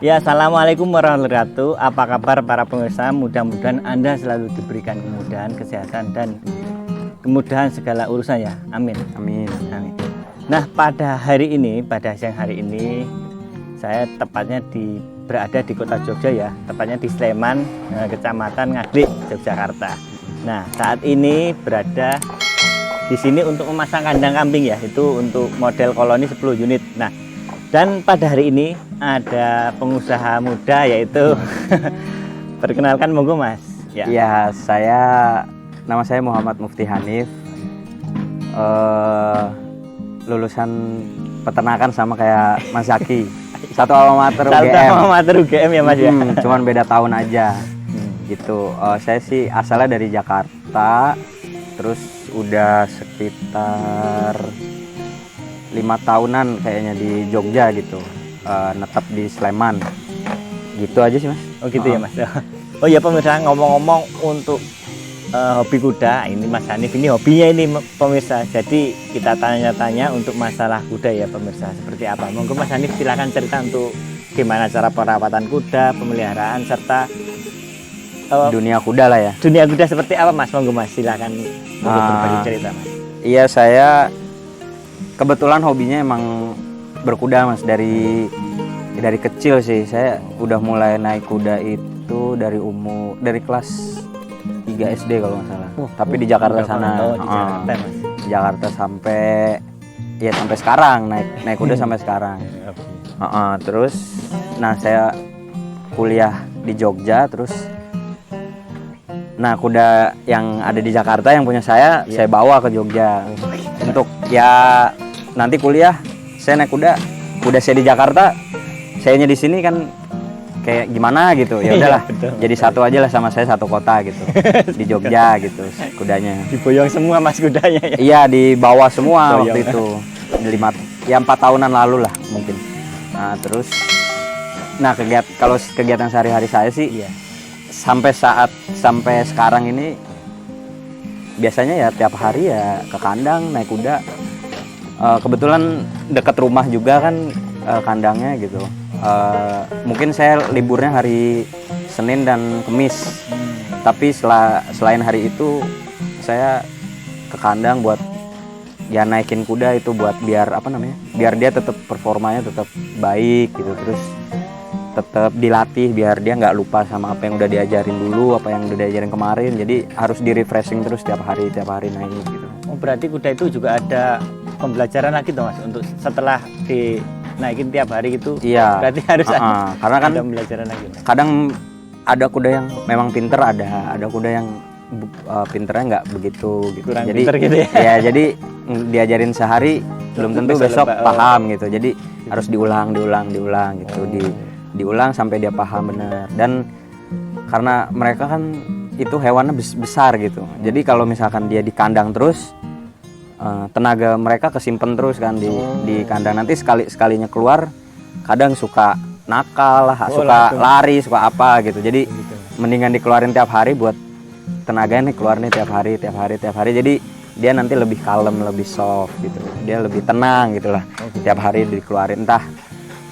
Ya, assalamualaikum warahmatullahi wabarakatuh. Apa kabar para pemirsa? Mudah-mudahan Anda selalu diberikan kemudahan, kesehatan, dan kemudahan segala urusan ya. Amin. Amin. Amin. Nah, pada siang hari ini, saya tepatnya berada di kota Jogja ya, tepatnya di Sleman, Kecamatan Ngaglik, Yogyakarta. Nah, saat ini berada di sini untuk memasang kandang kambing ya, itu untuk model koloni 10 unit. Nah, dan pada hari ini ada pengusaha muda yaitu perkenalkan monggo Mas. Ya, nama saya Muhammad Mufti Hanif. Lulusan peternakan sama kayak Mas Zaki. Satu alma mater UGM. Satu alma mater UGM ya Mas ya. Cuman beda tahun aja. Gitu. Saya sih asalnya dari Jakarta. Terus udah sekitar 5 tahunan kayaknya di Jogja gitu, netap di Sleman gitu aja sih Mas. Oh gitu ya Mas. Oh ya pemirsa, ngomong-ngomong untuk hobi kuda, ini Mas Hanif ini hobinya ini pemirsa, jadi kita tanya-tanya untuk masalah kuda ya pemirsa, seperti apa. Monggo Mas Hanif silahkan cerita untuk gimana cara perawatan kuda, pemeliharaan, serta dunia kuda lah ya. Dunia kuda seperti apa Mas? Monggo Mas silahkan untuk berbagi cerita Mas. Iya, saya kebetulan hobinya emang berkuda Mas, dari kecil sih. Saya udah mulai naik kuda itu dari kelas 3 SD kalau nggak salah. Tapi di Jakarta sana. Di Jakarta Mas. Di Jakarta sampai sekarang naik kuda sampai sekarang. Terus saya kuliah di Jogja, terus kuda yang ada di Jakarta yang punya saya bawa ke Jogja untuk nanti kuliah. Saya naik kuda saya di Jakarta, sayanya di sini kan kayak gimana gitu. Ya udahlah, jadi satu aja lah sama saya, satu kota gitu. Di Jogja gitu kudanya. Diboyong semua Mas kudanya ya. Iya, dibawa semua waktu itu. 4 tahunan lalu lah mungkin. Terus kegiatan sehari-hari saya sih sampai sekarang ini biasanya ya tiap hari ya ke kandang naik kuda. Kebetulan dekat rumah juga kan kandangnya gitu. Mungkin saya liburnya hari Senin dan Kamis. Tapi selain hari itu saya ke kandang buat naikin kuda itu buat biar dia tetap performanya tetap baik gitu, terus tetap dilatih biar dia nggak lupa sama apa yang udah diajarin dulu, apa yang udah diajarin kemarin. Jadi harus di refreshing terus tiap hari naik gitu. Oh, berarti kuda itu juga ada pembelajaran lagi tuh Mas, untuk setelah dinaikin tiap hari gitu. Iya. Berarti harus karena kan ada pembelajaran lagi Mas. Kadang ada kuda yang memang pinter, ada kuda yang pinternya nggak begitu gitu. Kurang jadi pinter gitu ya. Ya, jadi diajarin sehari belum tentu besok paham gitu. Jadi harus diulang gitu. Diulang sampai dia paham benar. Dan karena mereka kan itu hewannya besar gitu, jadi kalau misalkan dia di kandang terus, tenaga mereka kesimpan terus kan di kandang. Nanti sekalinya keluar kadang suka nakal lah, suka lari, suka apa gitu. Jadi mendingan dikeluarin tiap hari buat tenaganya keluarnya tiap hari. Jadi dia nanti lebih kalem, lebih soft gitu, dia lebih tenang gitulah. Tiap hari dikeluarin, entah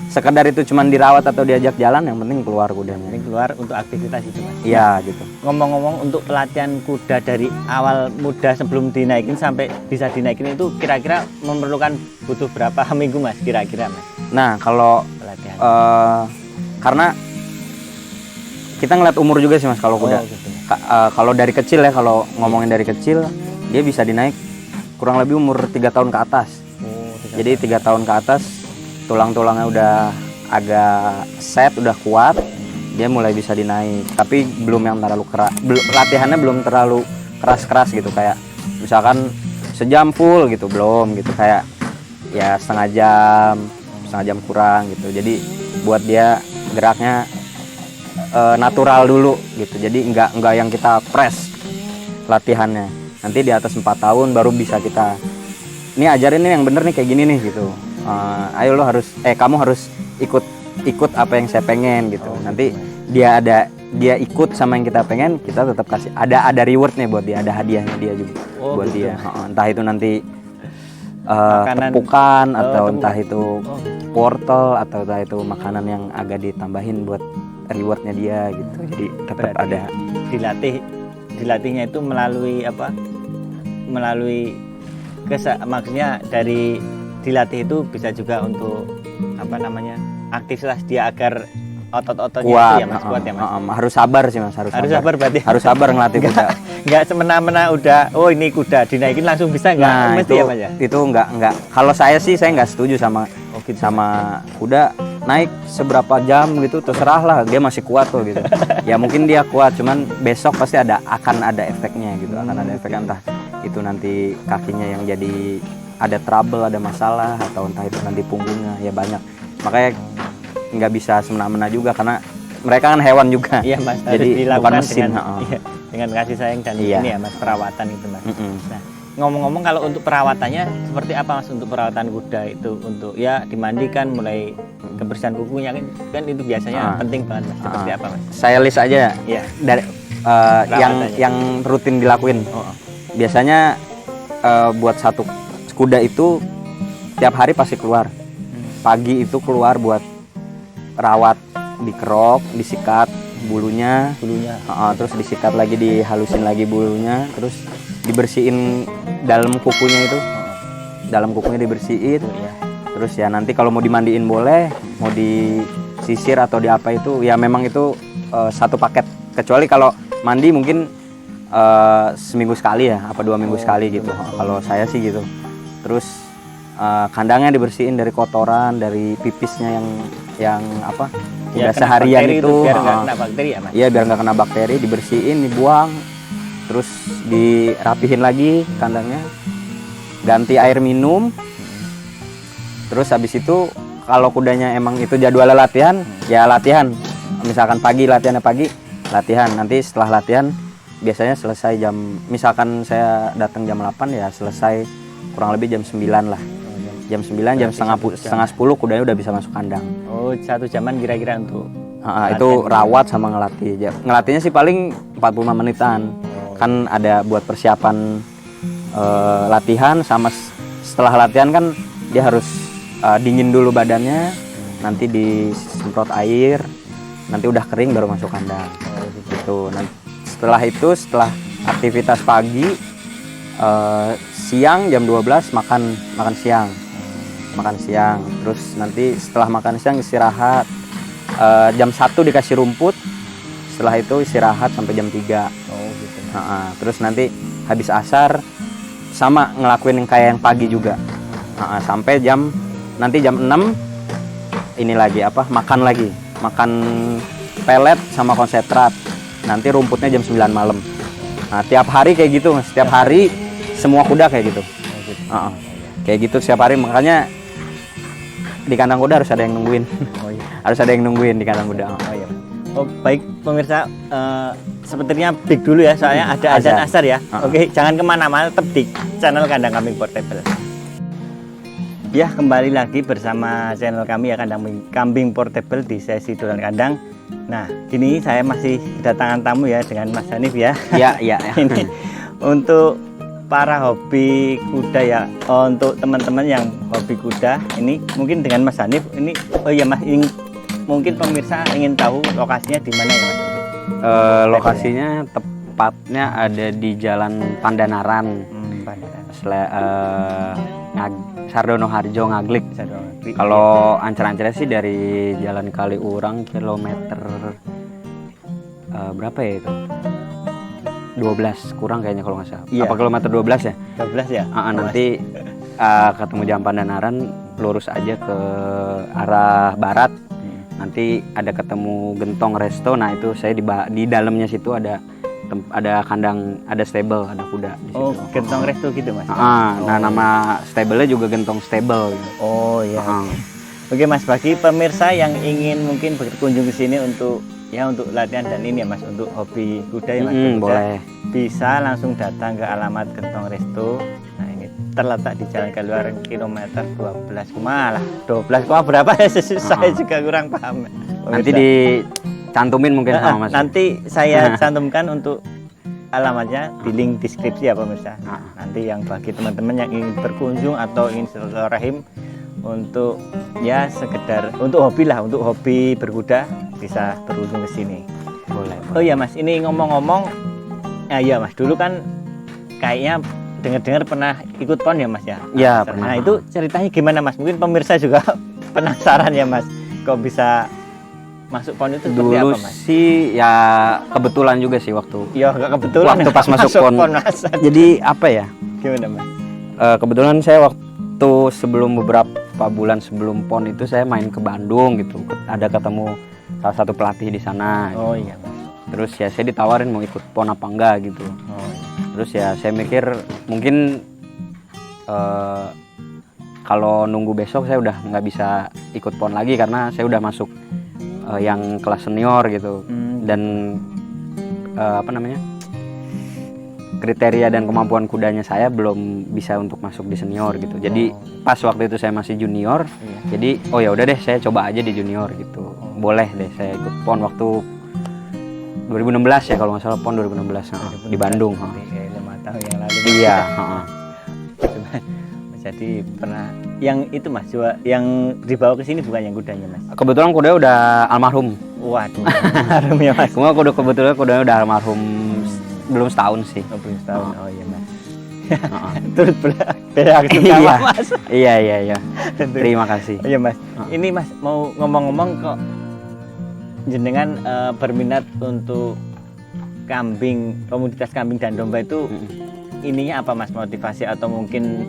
sekedar itu cuman dirawat atau diajak jalan, yang penting keluar kudanya. Ini keluar untuk aktivitas itu Mas. Iya gitu. Ngomong-ngomong untuk pelatihan kuda dari awal muda sebelum dinaikin sampai bisa dinaikin itu kira-kira butuh berapa minggu Mas kira-kira Mas? Nah, kalau pelatihan. Karena kita ngeliat umur juga sih Mas kalau kuda. Gitu. Kalau dari kecil ya, kalau ngomongin dari kecil, dia bisa dinaik kurang lebih umur 3 tahun ke atas. Jadi 3 tahun ke atas tulang-tulangnya udah agak set, udah kuat, dia mulai bisa dinaik. Tapi belum yang terlalu keras, latihannya belum terlalu keras-keras gitu, kayak misalkan sejam full gitu, belum gitu, kayak ya setengah jam kurang gitu. Jadi buat dia geraknya natural dulu gitu. Jadi enggak yang kita press latihannya. Nanti di atas 4 tahun baru bisa kita ajarin nih yang bener nih kayak gini nih gitu. Ayo kamu harus ikut apa yang saya pengen gitu. Nanti dia ikut sama yang kita pengen, kita tetap kasih ada reward nih buat dia, ada hadiahnya dia juga buat gitu. dia. Entah itu nanti tepukan atau entah itu wortel atau entah itu makanan yang agak ditambahin buat rewardnya dia gitu. Jadi tetap Berarti ada. dilatihnya itu melalui apa? Melalui maksudnya dari dilatih itu bisa juga untuk apa namanya? Aktivitas dia agar otot-ototnya itu Kuat, ya Mas, kuat ya Mas. harus sabar sih Mas, harus Sabar berarti. Harus sabar ngelatih kuda. Nggak semena-mena udah, oh ini kuda dinaikin langsung bisa nggak? Nah, Mesti ya Mas ya? itu enggak. Kalau saya sih saya nggak setuju sama Oh, gitu. sama kuda naik seberapa jam gitu, terserah lah, dia masih kuat tuh gitu. Ya mungkin dia kuat, cuman besok pasti akan ada efeknya gitu, akan ada efek entah itu nanti kakinya yang jadi ada trouble, ada masalah, atau entah itu nanti punggungnya ya banyak. Makanya nggak bisa semena-mena juga karena mereka kan hewan juga. Iya Mas, harus Jadi dilakukan bukan mesin. dengan kasih sayang dan Iya. ini ya Mas, perawatan itu Mas. Mm-mm. Nah, ngomong-ngomong kalau untuk perawatannya seperti apa Mas untuk perawatan kuda itu, untuk ya dimandikan mulai kebersihan kukunya kan itu biasanya penting banget Mas. Seperti apa Mas? Saya list aja Iya. dari yang rutin dilakuin. Oh. Biasanya buat satu kuda itu tiap hari pasti keluar. Pagi itu keluar buat rawat, dikerok, disikat bulunya, terus disikat lagi, dihalusin lagi bulunya, terus dibersihin dalam kukunya itu, dalam kukunya dibersihin. Terus ya nanti kalau mau dimandiin boleh, mau disisir atau diapa itu ya memang itu satu paket. Kecuali kalau mandi mungkin seminggu sekali ya, apa 2 minggu sekali gitu. Kalau saya sih gitu. Terus kandangnya dibersihin dari kotoran, dari pipisnya yang apa udah seharian itu biar nggak kena bakteri ya Mas? Iya, biar nggak kena bakteri, dibersihin, dibuang, terus dirapihin lagi kandangnya, ganti air minum. Terus habis itu kalau kudanya emang itu jadwal latihan, ya latihan. Misalkan pagi latihannya pagi, latihan. Nanti setelah latihan biasanya selesai misalkan saya datang jam 8 ya selesai kurang lebih jam 9 lah. Jam 9, jam setengah 10 kudanya udah bisa masuk kandang. Oh, 1 jaman kira-kira untuk itu rawat sama ngelatih. Ngelatihnya sih paling 45 menitan. Kan ada buat persiapan latihan, sama setelah latihan kan dia harus dingin dulu badannya, nanti disemprot air, nanti udah kering baru masuk kandang. Gitu. Nah, setelah aktivitas pagi, siang jam 12 makan siang, terus nanti setelah makan siang istirahat, jam 1 dikasih rumput, setelah itu istirahat sampai jam 3. gitu. Terus nanti habis asar sama ngelakuin yang kayak yang pagi juga, sampai jam 6 ini lagi makan pelet sama konsentrat, nanti rumputnya jam 9 malam. Nah, tiap hari kayak gitu Mas, tiap hari semua kuda kayak gitu. Kayak gitu setiap hari, makanya di kandang kuda harus ada yang nungguin. Harus ada yang nungguin di kandang kuda. Oh, baik pemirsa, sepertinya break dulu ya, soalnya ada azan asar ya. Oke, jangan kemana-mana, tetap di channel Kandang Kambing Portable. Ya, kembali lagi bersama channel kami ya, Kandang Kambing Portable di sesi dolan kandang. Nah, kini saya masih kedatangan tamu ya dengan Mas Hanif ya. Iya. Ini untuk para hobi kuda ya, untuk teman-teman yang hobi kuda ini mungkin dengan Mas Hanif ini, oh ya Mas, ini mungkin pemirsa ingin tahu lokasinya di mana ya Mas? Lokasinya tepatnya ada di Jalan Pandanaran, Sardono Harjo Ngaglik. Kalau ancer-ancernya sih dari Jalan Kaliurang kilometer berapa ya itu? 12 kurang kayaknya kalau nggak salah. Iya. Apa kilometer 12 ya? 12 ya? Nanti ketemu Jalan Pandanaran, lurus aja ke arah barat. Nanti ada ketemu Gentong Resto. Nah, itu saya di dalamnya situ ada kandang, ada stable, ada kuda di situ. Oh, Gentong Resto gitu Mas? Nah, nama stable-nya juga Gentong Stable gitu. Oh iya. Oke Mas, bagi pemirsa yang ingin mungkin berkunjung ke sini untuk latihan dan ini ya Mas, untuk hobi kuda ya Mas, boleh. Bisa langsung datang ke alamat Gentong Resto. Nah, ini terletak di Jalan Kaliurang kilometer 12 berapa ya, saya juga kurang paham. Nanti dicantumin mungkin sama Mas. Nanti saya cantumkan untuk alamatnya di link deskripsi ya pemirsa. Nanti yang bagi teman-teman yang ingin berkunjung atau ingin silaturahim untuk ya sekedar untuk hobi lah, untuk hobi berkuda bisa berkunjung ke sini. Boleh. Oh iya Mas, ini ngomong-ngomong, ya Mas, dulu kan kayaknya dengar-dengar pernah ikut PON ya Mas ya? Ya, Nah pernah. itu ceritanya gimana Mas? Mungkin pemirsa juga penasaran ya Mas, kok bisa masuk PON itu seperti Dulu apa Mas? sih ya kebetulan juga sih waktu Ya nggak kebetulan waktu pas masuk PON. Mas. Jadi apa ya? Gimana Mas? Kebetulan saya waktu sebelum beberapa bulan sebelum PON itu saya main ke Bandung gitu. Ada ketemu salah satu pelatih di sana. Oh iya Mas. Terus ya saya ditawarin mau ikut PON apa enggak gitu. Oh iya. Terus ya saya mikir mungkin kalau nunggu besok saya udah nggak bisa ikut PON lagi karena saya udah masuk yang kelas senior gitu. Dan apa namanya, kriteria dan kemampuan kudanya saya belum bisa untuk masuk di senior gitu. Jadi pas waktu itu saya masih junior, jadi oh ya udah deh saya coba aja di junior gitu. Boleh deh saya ikut PON waktu 2016 ya kalau nggak salah, PON 2016 di Bandung. Kayak 5 tahun yang lalu. Iya. Jadi pernah yang itu Mas, yang dibawa ke sini bukan yang kudanya Mas? Kebetulan kudanya udah almarhum. Waduh, harum ya Mas. Semua kebetulan kudanya udah almarhum belum setahun sih. Oh, belum setahun. Oh iya Mas. Turut bereaksi Iya. sama Mas. Iya. Terima kasih. Iya Mas. Ini Mas mau ngomong-ngomong kok jenengan berminat untuk kambing, komoditas kambing dan domba itu ininya apa Mas, motivasi atau mungkin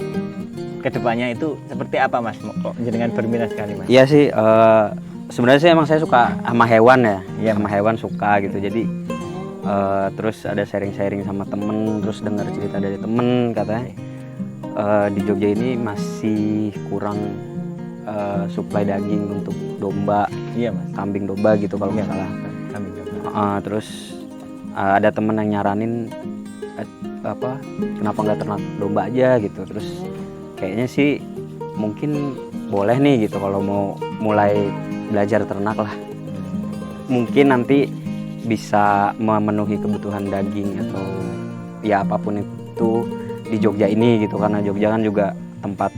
kedepannya itu seperti apa Mas? Kok jenengan berminat sekali Mas? Iya sih, sebenarnya sih emang saya suka sama hewan ya, Iya, sama hewan suka gitu. Jadi terus ada sharing-sharing sama temen, terus dengar cerita dari temen katanya di Jogja ini masih kurang suplai daging untuk domba, Iya Mas. kambing domba gitu kalau nggak salah. Kambing domba. Terus ada temen yang nyaranin kenapa nggak ternak domba aja gitu. Terus kayaknya sih mungkin boleh nih gitu kalau mau mulai belajar ternak lah. Mungkin nanti bisa memenuhi kebutuhan daging atau ya apapun itu di Jogja ini gitu, karena Jogja kan juga tempat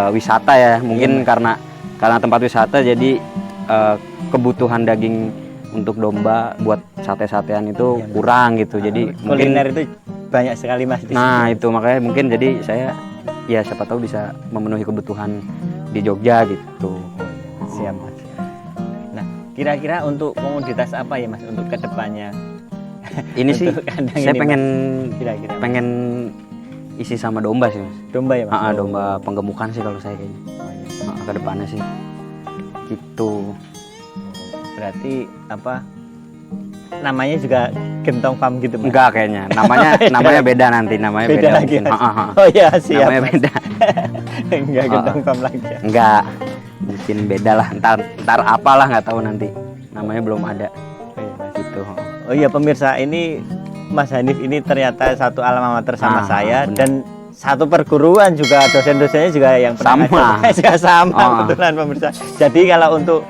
wisata ya. Mungkin karena tempat wisata jadi kebutuhan daging untuk domba buat sate-satean itu kurang gitu. Jadi kuliner itu banyak sekali Mas di nah sini. itu makanya mungkin jadi saya ya siapa tahu bisa memenuhi kebutuhan di Jogja gitu. Siap Mas. Nah, kira-kira untuk komoditas apa ya Mas untuk kedepannya? Ini sih Untuk kandang saya ini, pengen Mas. Kira-kira pengen isi sama domba sih Mas. domba ya Mas? Domba penggemukan sih kalau saya kayaknya. Oh, iya. Ke depannya sih gitu. Berarti apa? Namanya juga gentong farm gitu Mas? Enggak kayaknya. Namanya beda nanti, namanya beda lagi. mungkin. Mas? Oh iya siap. Namanya Mas. beda. Enggak gentong farm lagi. Ya? Enggak. Mungkin beda lah. Ntar apalah nggak tahu nanti. Namanya belum ada. Oh iya, Mas. Gitu. Oh iya pemirsa, ini Mas Hanif ini ternyata satu alma mater sama saya bener. dan satu perguruan juga, dosen-dosennya juga yang pernah Sama. ngajar. Juga sama Oh. kebetulan pemirsa. Jadi kalau untuk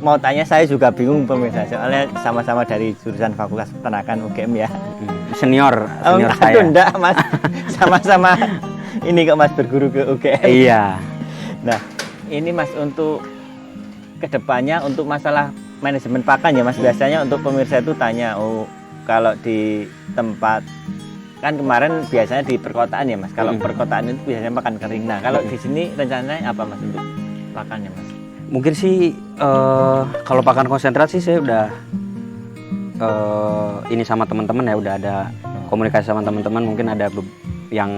mau tanya saya juga bingung pemirsa, soalnya sama-sama dari jurusan Fakultas Peternakan UGM ya. Senior Aduh, saya. enggak Mas, sama-sama ini kok Mas berguru ke UGM. Iya. Nah ini Mas untuk kedepannya untuk masalah manajemen pakan ya Mas, biasanya untuk pemirsa itu tanya, oh kalau di tempat kan kemarin biasanya di perkotaan ya Mas, kalau perkotaan itu biasanya makan kering. Nah kalau di sini rencananya apa Mas untuk pakannya Mas? Mungkin sih kalau pakan konsentrat sih saya udah ini sama teman-teman ya, udah ada komunikasi sama teman-teman. Mungkin ada yang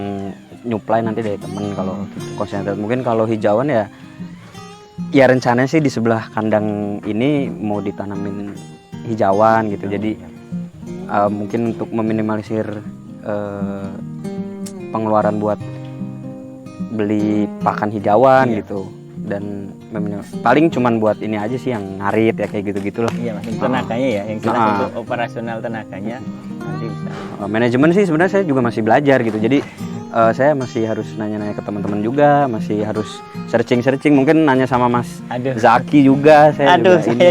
nyuplai nanti dari temen kalau konsentrat. Mungkin kalau hijauan ya rencananya sih di sebelah kandang ini mau ditanamin hijauan gitu. Jadi mungkin untuk meminimalisir pengeluaran buat beli pakan hijauan gitu. Dan paling cuman buat ini aja sih yang ngarit ya kayak gitu-gitu loh. Iya Mas, tenaganya ya, yang jelas untuk operasional tenaganya nanti bisa. Manajemen sih sebenarnya saya juga masih belajar gitu. Jadi saya masih harus nanya-nanya ke teman-teman juga, masih harus searching-searching, mungkin nanya sama Mas Aduh. Zaki juga. Saya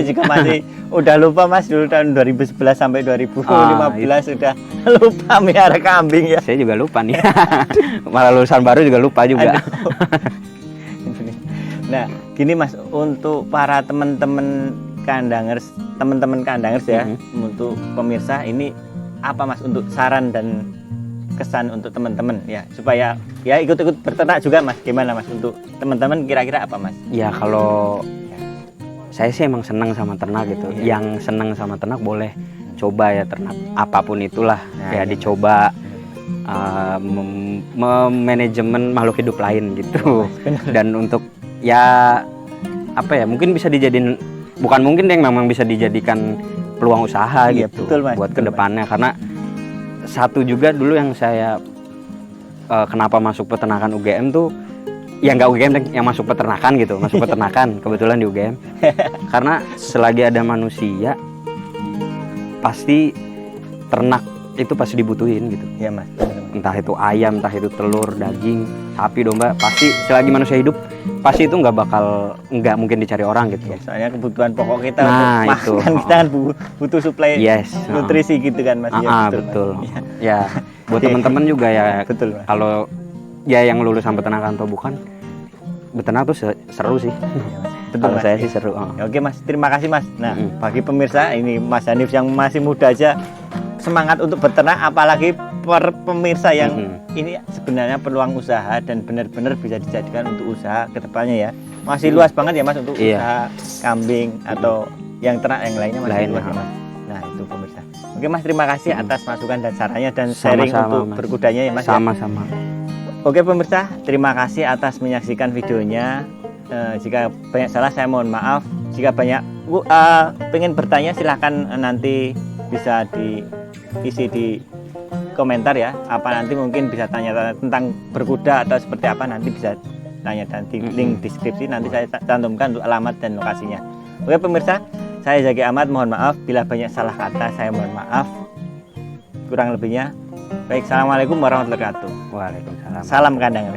Juga masih udah lupa Mas, dulu tahun 2011 sampai 2015 udah lupa miara kambing ya. Saya juga lupa nih. Malah lulusan baru juga lupa juga. Nah, gini Mas, untuk para teman-teman kandangers ya, untuk pemirsa ini apa Mas untuk saran dan kesan untuk teman-teman ya, supaya ya ikut-ikut berternak juga Mas. Gimana Mas untuk teman-teman, kira-kira apa Mas? Ya kalau saya sih emang senang sama ternak gitu. Yang senang sama ternak boleh coba ya ternak apapun itulah, ya dicoba manajemen makhluk hidup lain gitu. Dan untuk ya apa ya, mungkin bisa dijadiin, bukan mungkin deh, memang bisa dijadikan peluang usaha gitu. Betul, Mas, buat kedepannya. Karena satu juga dulu yang saya kenapa masuk peternakan UGM tuh, ya nggak UGM deh, yang masuk peternakan gitu, masuk peternakan kebetulan di UGM. Karena selagi ada manusia pasti ternak itu pasti dibutuhin gitu Ya Mas, entah itu ayam, entah itu telur, daging, sapi, domba, pasti selagi manusia hidup pasti itu nggak mungkin dicari orang gitu. ya, soalnya kebutuhan pokok kita Nah, untuk itu. makan, kita kan butuh suplai nutrisi gitu kan Mas. Betul. Mas. Ya buat teman-teman juga ya, Betul, Mas. kalau ya yang lulusan peternakan atau bukan, beternak tuh seru sih. Betul, Kalau Mas. saya sih seru. Ya, oke Mas, terima kasih Mas. Nah, bagi pemirsa ini Mas Hanif yang masih muda aja semangat untuk beternak, apalagi pemirsa yang ini sebenarnya peluang usaha dan benar-benar bisa dijadikan untuk usaha kedepannya ya. Masih luas banget ya Mas untuk usaha kambing atau yang ternak yang lainnya masih luas ya Mas. Nah itu pemirsa. Oke Mas, terima kasih atas masukan dan sarannya dan sharing untuk Mas. berkudanya ya Mas. Sama-sama. Oke pemirsa, terima kasih atas menyaksikan videonya. Jika banyak salah saya mohon maaf. Jika banyak pengen bertanya silahkan nanti bisa diisi di komentar ya. Apa nanti mungkin bisa tanya tentang berkuda atau seperti apa, nanti bisa tanya dan di link deskripsi nanti saya cantumkan untuk alamat dan lokasinya. Oke pemirsa, saya Zaki Ahmad, mohon maaf bila banyak salah kata, saya mohon maaf. Kurang lebihnya baik, assalamualaikum warahmatullahi wabarakatuh. Waalaikumsalam. Salam kandang.